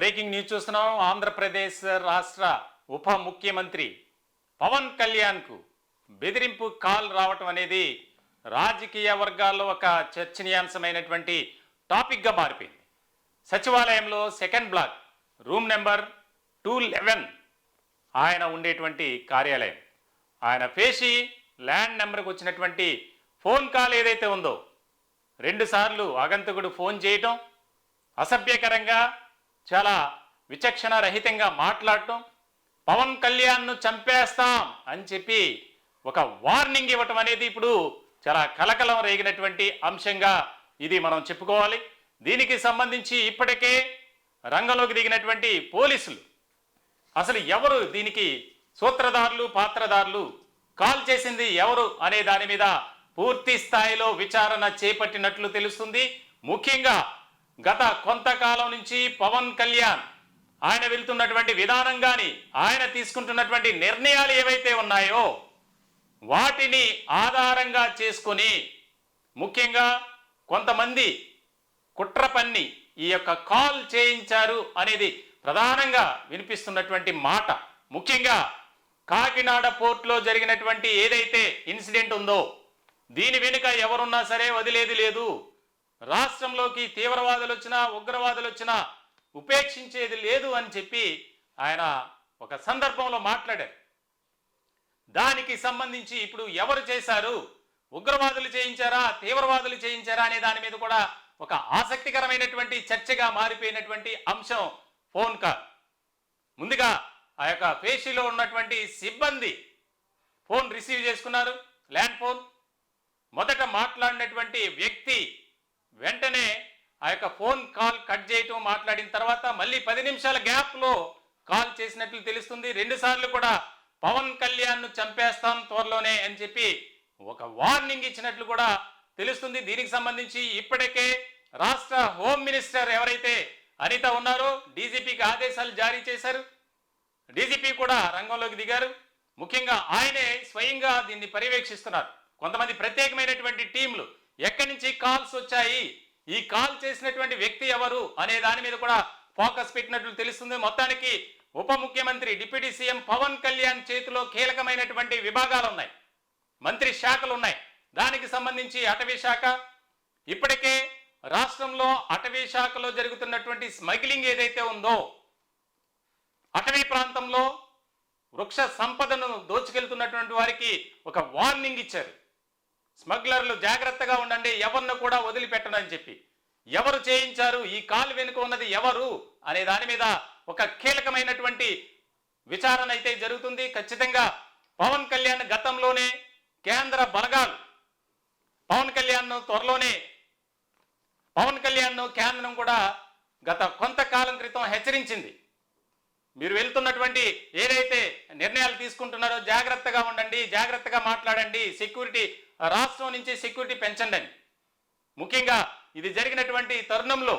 Breaking news చూస్తున్నాం. ఆంధ్రప్రదేశ్ రాష్ట్ర ఉప ముఖ్యమంత్రి పవన్ కళ్యాణ్కు బెదిరింపు కాల్ రావటం అనేది రాజకీయ వర్గాల్లో ఒక చర్చనీయాంశమైనటువంటి టాపిక్గా మారిపోయింది. సచివాలయంలో సెకండ్ బ్లాక్ రూమ్ నెంబర్ 211 ఆయన ఉండేటువంటి కార్యాలయం. ఆయన పేషి ల్యాండ్ నెంబర్కి వచ్చినటువంటి ఫోన్ కాల్ ఏదైతే ఉందో 2 సార్లు ఆగంతకుడు ఫోన్ చేయటం, అసభ్యకరంగా చాలా విచక్షణ రహితంగా మాట్లాడటం, పవన్ కళ్యాణ్ను చంపేస్తాం అని చెప్పి ఒక వార్నింగ్ ఇవ్వటం అనేది ఇప్పుడు చాలా కలకలం రేగినటువంటి అంశంగా ఇది మనం చెప్పుకోవాలి. దీనికి సంబంధించి ఇప్పటికే రంగంలోకి దిగినటువంటి పోలీసులు అసలు ఎవరు దీనికి సూత్రధారులు, పాత్రధారులు, కాల్ చేసింది ఎవరు అనే దాని మీద పూర్తి స్థాయిలో విచారణ చేపట్టినట్లు తెలుస్తుంది. ముఖ్యంగా గత కొంతకాలం నుంచి పవన్ కళ్యాణ్ ఆయన వెళ్తున్నటువంటి విధానం కానీ, ఆయన తీసుకుంటున్నటువంటి నిర్ణయాలు ఏవైతే ఉన్నాయో వాటిని ఆధారంగా చేసుకొని ముఖ్యంగా కొంతమంది కుట్ర పన్ని ఈ యొక్క కాల్ చేయించారు అనేది ప్రధానంగా వినిపిస్తున్నటువంటి మాట. ముఖ్యంగా కాకినాడ పోర్టులో జరిగినటువంటి ఏదైతే ఇన్సిడెంట్ ఉందో దీని వెనుక ఎవరున్నా సరే వదిలేది లేదు. రాష్ట్రంలోకి తీవ్రవాదులు వచ్చినా, ఉగ్రవాదులు వచ్చినా ఉపేక్షించేది లేదు అని చెప్పి ఆయన ఒక సందర్భంలో మాట్లాడారు. దానికి సంబంధించి ఇప్పుడు ఎవరు చేశారు, ఉగ్రవాదులు చేయించారా, తీవ్రవాదులు చేయించారా అనే దాని మీద కూడా ఒక ఆసక్తికరమైనటువంటి చర్చగా మారిపోయినటువంటి అంశం ఫోన్ కాల్. ముందుగా ఆ యొక్క పేషీలో ఉన్నటువంటి సిబ్బంది ఫోన్ రిసీవ్ చేసుకున్నారు, ల్యాండ్ ఫోన్. మొదట మాట్లాడినటువంటి వ్యక్తి వెంటనే ఆ యొక్క ఫోన్ కాల్ కట్ చేయటం, మాట్లాడిన తర్వాత మళ్ళీ 10 నిమిషాల గ్యాప్లో కాల్ చేసినట్లు తెలుస్తుంది. 2 సార్లు కూడా పవన్ కళ్యాణ్ను చంపేస్తాం త్వరలోనే అని చెప్పి ఒక వార్నింగ్ ఇచ్చినట్లు కూడా తెలుస్తుంది. దీనికి సంబంధించి ఇప్పటికే రాష్ట్ర హోమ్ మినిస్టర్ ఎవరైతే అనిత ఉన్నారో డీజీపీకి ఆదేశాలు జారీ చేశారు. డీజీపీ కూడా రంగంలోకి దిగారు. ముఖ్యంగా ఆయనే స్వయంగా దీన్ని పర్యవేక్షిస్తున్నారు. కొంతమంది ప్రత్యేకమైనటువంటి టీంలు ఎక్కడి నుంచి కాల్స్ వచ్చాయి, ఈ కాల్ చేసినటువంటి వ్యక్తి ఎవరు అనే దాని మీద కూడా ఫోకస్ పెట్టినట్లు తెలుస్తుంది. మొత్తానికి ఉప ముఖ్యమంత్రి డిప్యూటీ సీఎం పవన్ కళ్యాణ్ చేతిలో కీలకమైనటువంటి విభాగాలు ఉన్నాయి, మంత్రి శాఖలు ఉన్నాయి. దానికి సంబంధించి అటవీ శాఖ, ఇప్పటికే రాష్ట్రంలో అటవీ శాఖలో జరుగుతున్నటువంటి స్మగ్లింగ్ ఏదైతే ఉందో, అటవీ ప్రాంతంలో వృక్ష సంపదను దోచుకెళ్తున్నటువంటి వారికి ఒక వార్నింగ్ ఇచ్చారు. స్మగ్లర్లు జాగ్రత్తగా ఉండండి, ఎవరిని కూడా వదిలిపెట్టనని చెప్పి. ఎవరు చేయించారు, ఈ కాలు వెనుక ఉన్నది ఎవరు అనే దాని మీద ఒక కీలకమైనటువంటి విచారణ అయితే జరుగుతుంది. ఖచ్చితంగా పవన్ కళ్యాణ్ గతంలోనే కేంద్ర బలగాలు పవన్ కళ్యాణ్ కేంద్రం కూడా గత కొంతకాలం క్రితం హెచ్చరించింది. మీరు వెళ్తున్నటువంటి ఏదైతే నిర్ణయాలు తీసుకుంటున్నారో జాగ్రత్తగా ఉండండి, జాగ్రత్తగా మాట్లాడండి, సెక్యూరిటీ రాష్ట్రం నుంచి సెక్యూరిటీ పెంచండి అని. ముఖ్యంగా ఇది జరిగినటువంటి తరుణంలో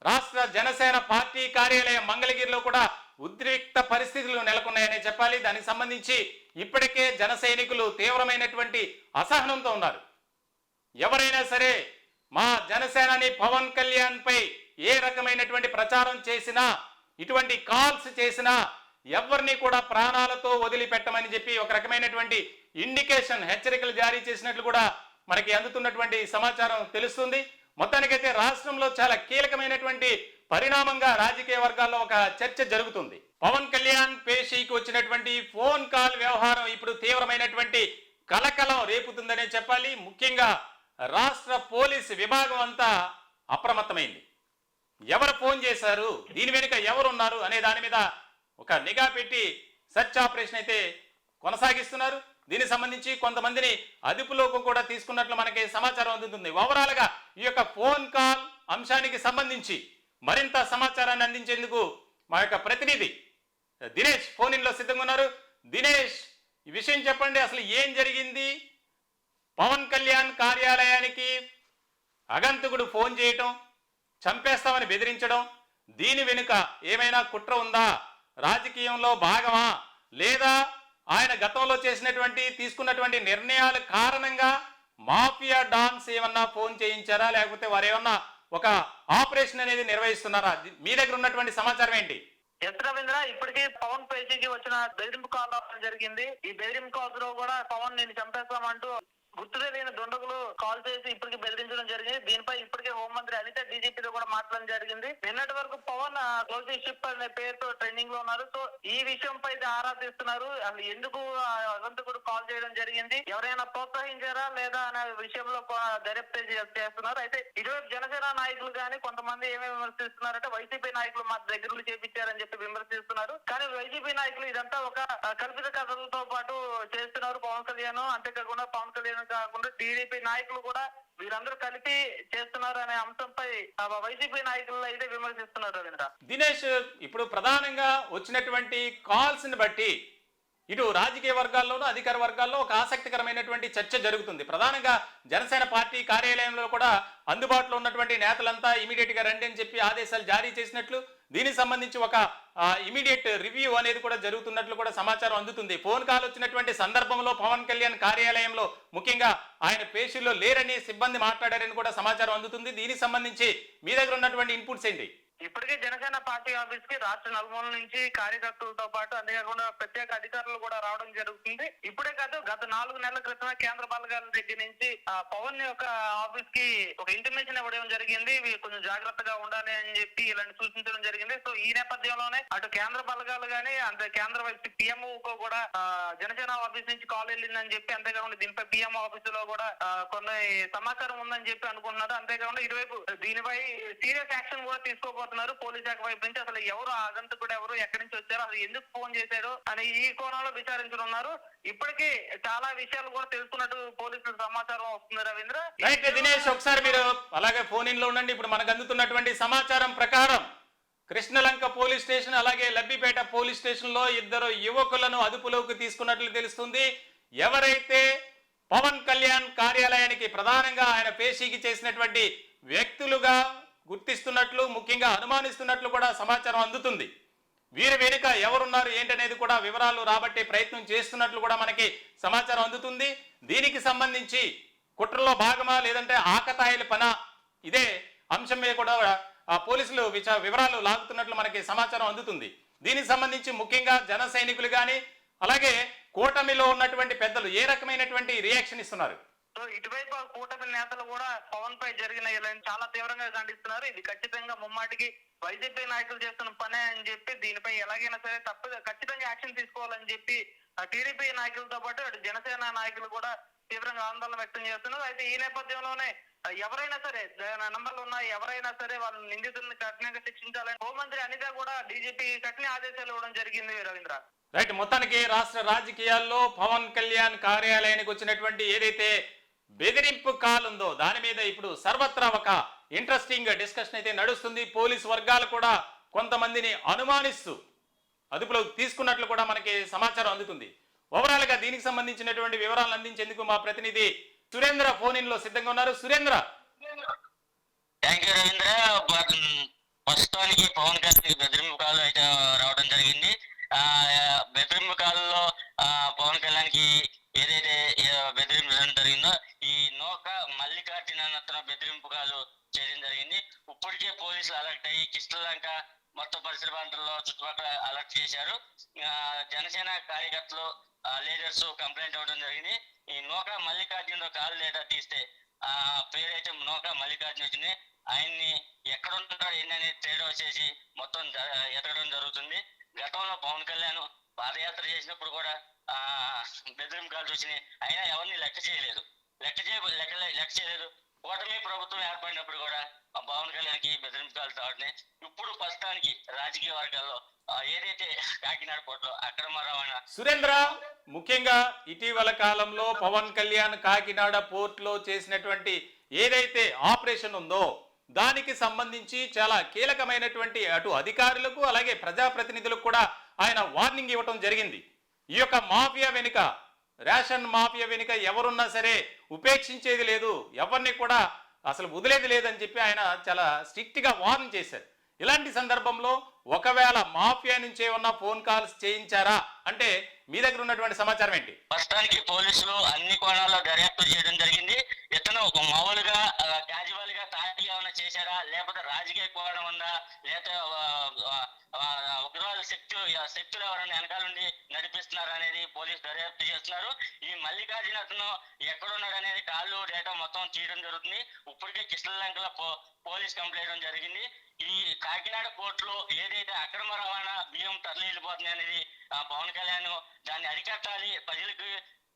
రాష్ట్ర జనసేన పార్టీ కార్యాలయం మంగళగిరిలో కూడా ఉద్రిక్త పరిస్థితులు నెలకొన్నాయనే చెప్పాలి. దానికి సంబంధించి ఇప్పటికే జన సైనికులు తీవ్రమైనటువంటి అసహనంతో ఉన్నారు. ఎవరైనా సరే మా జనసేనని పవన్ కళ్యాణ్ పై ఏ రకమైనటువంటి ప్రచారం చేసినా, ఇటువంటి కాల్స్ చేసినా ఎవరిని కూడా ప్రాణాలతో వదిలిపెట్టమని చెప్పి ఒక రకమైనటువంటి ఇండికేషన్, హెచ్చరికలు జారీ చేసినట్లు కూడా మనకి అందుతున్నటువంటి సమాచారం తెలుస్తుంది. మొత్తానికైతే రాష్ట్రంలో చాలా కీలకమైనటువంటి పరిణామంగా రాజకీయ వర్గాల్లో ఒక చర్చ జరుగుతుంది. పవన్ కళ్యాణ్ పేషీకి వచ్చినటువంటి ఫోన్ కాల్ వ్యవహారం ఇప్పుడు తీవ్రమైనటువంటి కలకలం రేపుతుందనే చెప్పాలి. ముఖ్యంగా రాష్ట్ర పోలీసు విభాగం అంతా అప్రమత్తమైంది. ఎవరు ఫోన్ చేశారు, దీని వెనుక ఎవరున్నారు అనే దాని మీద ఒక నిఘా పెట్టి సెర్చ్ ఆపరేషన్ అయితే కొనసాగిస్తున్నారు. దీనికి సంబంధించి కొంతమందిని అదుపులోకి కూడా తీసుకున్నట్లు మనకి సమాచారం అందుతుంది. ఓవరాల్గా ఈ యొక్క ఫోన్ కాల్ అంశానికి సంబంధించి మరింత సమాచారాన్ని అందించేందుకు మా యొక్క ప్రతినిధి దినేష్ ఫోన్ ఇన్లో సిద్ధంగా ఉన్నారు. దినేష్, ఈ విషయం చెప్పండి, అసలు ఏం జరిగింది? పవన్ కళ్యాణ్ కార్యాలయానికి అగంతకుడు ఫోన్ చేయటం, చంపేస్తామని బెదిరించడం, దీని వెనుక ఏమైనా కుట్ర ఉందా? రాజకీయంలో భాగమా, లేదా ఆయన గతంలో తీసుకున్నటువంటి నిర్ణయాల కారణంగా మాఫియా డాన్స్ ఏమన్నా ఫోన్ చేయించారా, లేకపోతే వారు ఏమన్నా ఒక ఆపరేషన్ అనేది నిర్వహిస్తున్నారా? మీ దగ్గర ఉన్నటువంటి సమాచారం ఏంటి? ఎస్ రవీంద్ర, ఇప్పటికీ పవన్ పేషీకి వచ్చిన బెదిరింపు కాల్ రావడం జరిగింది. ఈ బెదిరింపు కాల్స్ లో కూడా పవన్ నేను చంపేస్తామంటూ గుర్తు తెలియని దుండగులు కాల్ చేసి ఇప్పటికి బెదిరించడం జరిగింది. దీనిపై ఇప్పటికే హోంమంత్రి అనిత డీజీపీతో కూడా మాట్లాడడం జరిగింది. నిన్నటి వరకు పవన్ క్లోజ్ షిప్ అనే పేరుతో ట్రెండింగ్ లో ఉన్నారు. సో ఈ విషయంపై ఆరా తీస్తున్నారు. అసలు ఎందుకు అగంతకుడు కాల్ చేయడం జరిగింది, ఎవరైనా ప్రోత్సహించారా లేదా అనే విషయంలో దర్యాప్తు చేస్తున్నారు. అయితే ఇటువైపు జనసేన నాయకులు కానీ కొంతమంది ఏమేమి విమర్శిస్తున్నారంటే వైసీపీ నాయకులు మా దగ్గరలు చేపించారని చెప్పి విమర్శిస్తున్నారు. కానీ వైసీపీ నాయకులు ఇదంతా ఒక కల్పిత కథలతో పాటు చేస్తున్నారు. పవన్ కళ్యాణ్ అంతేకాకుండా పవన్ కళ్యాణ్ కాకుండా టీడీపీ నాయకులు కూడా వీరందరూ కలిపి చేస్తున్నారు అనే అంశంపై వైసీపీ నాయకులు అయితే విమర్శిస్తున్నారు. రవీంద్ర, దినేష్, ఇప్పుడు ప్రధానంగా వచ్చినటువంటి కాల్స్ ని బట్టి ఇటు రాజకీయ వర్గాల్లోనూ అధికార వర్గాల్లో ఒక ఆసక్తికరమైనటువంటి చర్చ జరుగుతుంది. ప్రధానంగా జనసేన పార్టీ కార్యాలయంలో కూడా అందుబాటులో ఉన్నటువంటి నేతలంతా ఇమీడియట్ గా రండి అని చెప్పి ఆదేశాలు జారీ చేసినట్లు, దీనికి సంబంధించి ఒక ఇమీడియట్ రివ్యూ అనేది కూడా జరుగుతున్నట్లు కూడా సమాచారం అందుతుంది. ఫోన్ కాల్ వచ్చినటువంటి సందర్భంలో పవన్ కళ్యాణ్ కార్యాలయంలో ముఖ్యంగా ఆయన పేషీల్లో లేరని సిబ్బంది మాట్లాడారని కూడా సమాచారం అందుతుంది. దీనికి సంబంధించి మీ దగ్గర ఉన్నటువంటి ఇన్పుట్స్ ఏంటి? ఇప్పటికే జనసేన పార్టీ ఆఫీస్ కి రాష్ట్ర నలుమూల నుంచి కార్యకర్తలతో పాటు అంతేకాకుండా ప్రత్యేక అధికారులు కూడా రావడం జరుగుతుంది. ఇప్పుడే కాదు, గత 4 నెలల క్రితమే కేంద్ర బలగాల దగ్గర నుంచి పవన్ యొక్క ఆఫీస్ కి ఒక ఇంటిమేషన్ ఇవ్వడం జరిగింది. కొంచెం జాగ్రత్తగా ఉండాలి అని చెప్పి ఇలాంటి సూచించడం జరిగింది. సో ఈ నేపథ్యంలోనే అటు కేంద్ర బలగాలు గానీ అంతే కేంద్ర వైపు పిఎంఓ కూడా జనసేన ఆఫీస్ నుంచి కాల్ వెళ్ళిందని చెప్పి, అంతేకాకుండా దీనిపై పిఎంఓ ఆఫీస్ లో కూడా కొన్ని సమాచారం ఉందని చెప్పి అనుకుంటున్నారు. అంతేకాకుండా ఇటువైపు దీనిపై సీరియస్ యాక్షన్ కూడా తీసుకోబోతున్నారు పోలీస్ శాఖ వైపు నుంచి. అసలు ఎవరు ఆగంతకుడు, ఎవరు ఎక్కడి నుంచి వచ్చారో, అసలు ఎందుకు ఫోన్ చేశారు అని ఈ కోణంలో విచారించనున్నారు. ఇప్పటికీ చాలా విషయాలు కూడా తెలుసుకున్నట్టు పోలీసులు సమాచారం వస్తుంది. రవీంద్ర, రైట్ దినేష్, ఒకసారి మీరు అలాగే ఫోన్ ఇన్ లో ఉండండి. ఇప్పుడు మనకు అందుతున్నటువంటి సమాచారం ప్రకారం కృష్ణలంక పోలీస్ స్టేషన్ అలాగే లబ్బిపేట పోలీస్ స్టేషన్ లో 2 యువకులను అదుపులోకి తీసుకున్నట్లు తెలుస్తుంది. ఎవరైతే పవన్ కళ్యాణ్ కార్యాలయానికి ప్రధానంగా ఆయన పేషీకి చేసినటువంటి వ్యక్తులుగా గుర్తిస్తున్నట్లు, ముఖ్యంగా అనుమానిస్తున్నట్లు కూడా సమాచారం అందుతుంది. వీరి వెనుక ఎవరున్నారు ఏంటనేది కూడా వివరాలు రాబట్టే ప్రయత్నం చేస్తున్నట్లు కూడా మనకి సమాచారం అందుతుంది. దీనికి సంబంధించి కుట్రలో భాగమా లేదంటే ఆకతాయిల పనా, ఇదే అంశం మీద కూడా పోలీసులు వివరాలు లాగుతున్నట్లు మనకి సమాచారం అందుతుంది. దీనికి సంబంధించి ముఖ్యంగా జన సైనికులు కానీ అలాగే కూటమిలో ఉన్నటువంటి పెద్దలు ఏ రకమైనటువంటి రియాక్షన్ ఇస్తున్నారు? సో ఇటువైపు కూటమి నేతలు కూడా పవన్ పై జరిగిన ఇలా చాలా తీవ్రంగా ఖండిస్తున్నారు. ఇది ఖచ్చితంగా ముమ్మాటికి వైసీపీ నాయకులు చేస్తున్న పనే అని చెప్పి, దీనిపై ఎలాగైనా సరే ఖచ్చితంగా యాక్షన్ తీసుకోవాలని చెప్పి టీడీపీ నాయకులతో పాటు అటు జనసేన నాయకులు కూడా తీవ్రంగా ఆందోళన వ్యక్తం చేస్తున్నారు. అయితే ఈ నేపథ్యంలోనే ఎవరైనా సరే నంబర్లు ఉన్నాయి, ఎవరైనా సరే వాళ్ళ నిందితులను కఠినంగా శిక్షించాలని హోంమంత్రి అనిత కూడా డీజీపీ కఠిన ఆదేశాలు ఇవ్వడం జరిగింది. రవీంద్ర, రైట్, మొత్తానికి రాష్ట్ర రాజకీయాల్లో పవన్ కళ్యాణ్ కార్యాలయానికి వచ్చినటువంటి ఏదైతే బెదిరింపు కాల్ ఉందో దాని మీద ఇప్పుడు సర్వత్రా ఒక ఇంట్రెస్టింగ్ డిస్కషన్ అయితే నడుస్తుంది. పోలీసు వర్గాలు కూడా కొంతమందిని అనుమానిస్తూ అదుపులోకి తీసుకున్నట్లు కూడా మనకి సమాచారం అందుతుంది. ఓవరాల్ గా దీనికి సంబంధించినటువంటి వివరాలను అందించేందుకు మా ప్రతినిధి సురేంద్ర ఫోన్ ఇన్ లో సిద్ధంగా ఉన్నారు. Surendra, thank you Ravindra. ప్రస్తుతానికి పవన్ కళ్యాణ్ బెదిరింపు కాల్ అయితే రావడం జరిగింది. బెదిరింపు కాల్లో పవన్ కళ్యాణ్ కి ఏదైతే బెదిరించడం జరిగిందో ఈ నోక మల్లికార్జున అతను బెదిరింపు కాలు చేయడం జరిగింది. ఇప్పటికే పోలీసులు అలర్ట్ అయ్యి కృష్ణలంక మొత్తం పరిసర ప్రాంతాల్లో చుట్టుపక్కల అలర్ట్ చేశారు. జనసేన కార్యకర్తలు లీడర్స్ కంప్లైంట్ అవ్వడం జరిగింది. ఈ నోక మల్లికార్జున కాల్ డేటా తీస్తే పేరైతే నోక మల్లికార్జున వచ్చింది. ఆయన్ని ఎక్కడ ఉంటారో ఏంటనేది ట్రేడ్ అవుట్ చేసి మొత్తం ఎతకడం జరుగుతుంది. గతంలో పవన్ కళ్యాణ్ పాదయాత్ర చేసినప్పుడు కూడా బెదిరింపు కాల్స్ వచ్చినాయి. అయినా ఎవరిని లెక్క చేయలేదు. కూటమి ప్రభుత్వం ఏర్పడినప్పుడు కూడా పవన్ కళ్యాణ్ కి బెదిరింపు కాల్స్ రావట్లేదు. ఇప్పుడు ప్రస్తుతానికి రాజకీయ వర్గాల్లో ఏదైతే కాకినాడ పోర్టులో అక్రమ రవాణా. సురేంద్ర, ముఖ్యంగా ఇటీవల కాలంలో పవన్ కళ్యాణ్ కాకినాడ పోర్టులో చేసినటువంటి ఏదైతే ఆపరేషన్ ఉందో దానికి సంబంధించి చాలా కీలకమైనటువంటి అటు అధికారులకు అలాగే ప్రజాప్రతినిధులకు కూడా ఆయన వార్నింగ్ ఇవ్వటం జరిగింది. ఈ యొక్క మాఫియా వెనుక, రేషన్ మాఫియా వెనుక ఎవరున్నా సరే ఉపేక్షించేది లేదు, ఎవరిని కూడా అసలు వదిలేది లేదని చెప్పి ఆయన చాలా స్ట్రిక్ట్ గా వార్న్ చేశారు. ఇలాంటి సందర్భంలో ఒకవేళ మాఫియా నుంచి ఏమన్నా ఫోన్ కాల్స్ చేయించారా అంటే మీ దగ్గర ఉన్నటువంటి సమాచారం ఏంటి? ప్రస్తుతానికి పోలీసులు అన్ని కోణాల్లో దర్యాప్తు చేయడం జరిగింది. ఇతను ఒక మామూలుగా క్యాజువల్ గా తాగి ఏమైనా చేశారా, లేకపోతే రాజకీయ కోణం ఉందా, లేకపోతే ఉగ్రవాద శక్తులు ఎవరైనా వెనకాల నుండి నడిపిస్తున్నారా అనేది పోలీసు దర్యాప్తు చేస్తున్నారు. ఈ మల్లికార్జున అతను ఎక్కడున్నాడు అనేది కాళ్ళు డేటా మొత్తం తీయడం జరుగుతుంది. ఇప్పటికే కృష్ణలంకలో పోలీస్ కంప్లైంట్ జరిగింది. ఈ కాకినాడ కోర్టులో ఏదైతే అక్రమ రవాణా బియ్యం తరలి వెళ్ళిపోతుంది అనేది పవన్ కళ్యాణ్ దాన్ని అరికట్టాలి, ప్రజలకు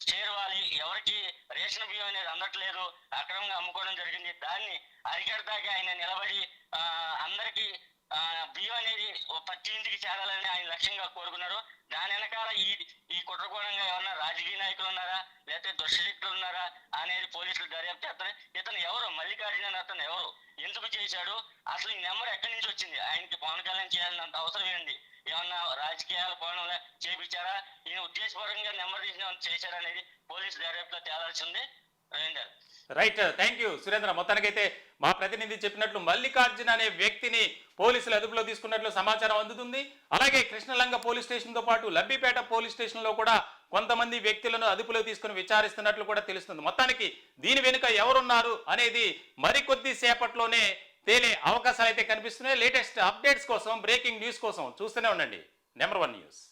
చేరవాలి, ఎవరికి రేషన్ బియ్యం అనేది అందట్లేదు, అక్రమంగా అమ్ముకోవడం జరిగింది. దాన్ని అరికడతాకి ఆయన నిలబడి అందరికీ బియ్యం అనేది ప్రతి ఇంటికి చేరాలని ఆయన లక్ష్యంగా కోరుకున్నారు. దాని వెనకాల ఈ కుట్రకోణంగా ఏమన్నా రాజకీయ నాయకులు ఉన్నారా, లేకపోతే దుష్టశక్తులు ఉన్నారా అనేది పోలీసులు దర్యాప్తు చేస్తారు. ఇతను ఎవరు, మల్లికార్జున అతను ఎవరు, ఎందుకు చేశాడు, అసలు ఈ నెంబర్ ఎక్కడి నుంచి వచ్చింది, ఆయనకి పవన్ కళ్యాణ్ చేయాలన్నంత అవసరం ఏంటి, ఏమన్నా రాజకీయాల కోణంలో చేపించారా, ఈయన ఉద్దేశపూర్వకంగా నెంబర్ తీసిన చేశారా అనేది పోలీసు దర్యాప్తులో తేలాల్సింది. Ravinder. Right, thank you Surendra. మొత్తానికైతే మా ప్రతినిధి చెప్పినట్లు మల్లికార్జున అనే వ్యక్తిని పోలీసులు అదుపులో తీసుకున్నట్లు సమాచారం అందుతుంది. అలాగే కృష్ణలంక పోలీస్ స్టేషన్ తో పాటు లబ్బిపేట పోలీస్ స్టేషన్ లో కూడా కొంతమంది వ్యక్తులను అదుపులో తీసుకుని విచారిస్తున్నట్లు కూడా తెలుస్తుంది. మొత్తానికి దీని వెనుక ఎవరున్నారు అనేది మరికొద్ది సేపట్లోనే తేలే అవకాశాలు అయితే కనిపిస్తున్నాయి. లేటెస్ట్ అప్డేట్స్ కోసం, బ్రేకింగ్ న్యూస్ కోసం చూస్తూనే ఉండండి నెంబర్ 1 న్యూస్.